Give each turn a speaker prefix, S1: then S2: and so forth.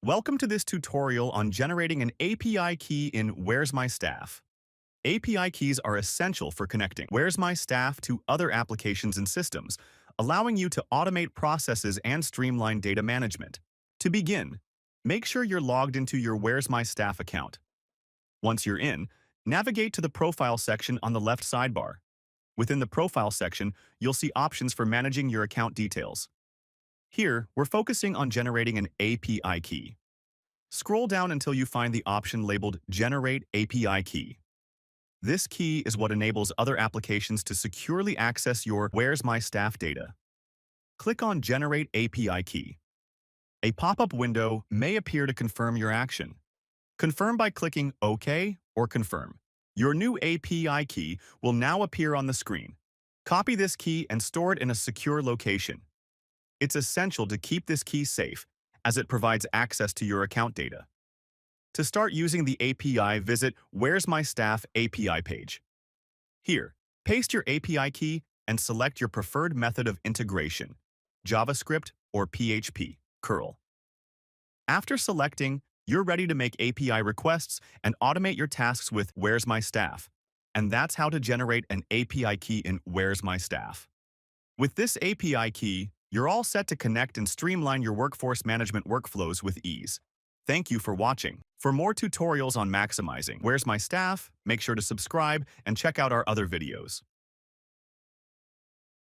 S1: Welcome to this tutorial on generating an API key in Where's My Staff. API keys are essential for connecting Where's My Staff to other applications and systems, allowing you to automate processes and streamline data management. To begin, make sure you're logged into your Where's My Staff account. Once you're in, navigate to the Profile section on the left sidebar. Within the Profile section, you'll see options for managing your account details. Here, we're focusing on generating an API key. Scroll down until you find the option labeled Generate API Key. This key is what enables other applications to securely access your Where's My Staff data. Click on Generate API Key. A pop-up window may appear to confirm your action. Confirm by clicking OK or Confirm. Your new API key will now appear on the screen. Copy this key and store it in a secure location. It's essential to keep this key safe, as it provides access to your account data. To start using the API, visit Where's My Staff API page. Here, paste your API key and select your preferred method of integration, JavaScript or PHP, curl. After selecting, you're ready to make API requests and automate your tasks with Where's My Staff. And that's how to generate an API key in Where's My Staff. With this API key, you're all set to connect and streamline your workforce management workflows with ease. Thank you for watching. For more tutorials on maximizing Where's My Staff, make sure to subscribe and check out our other videos.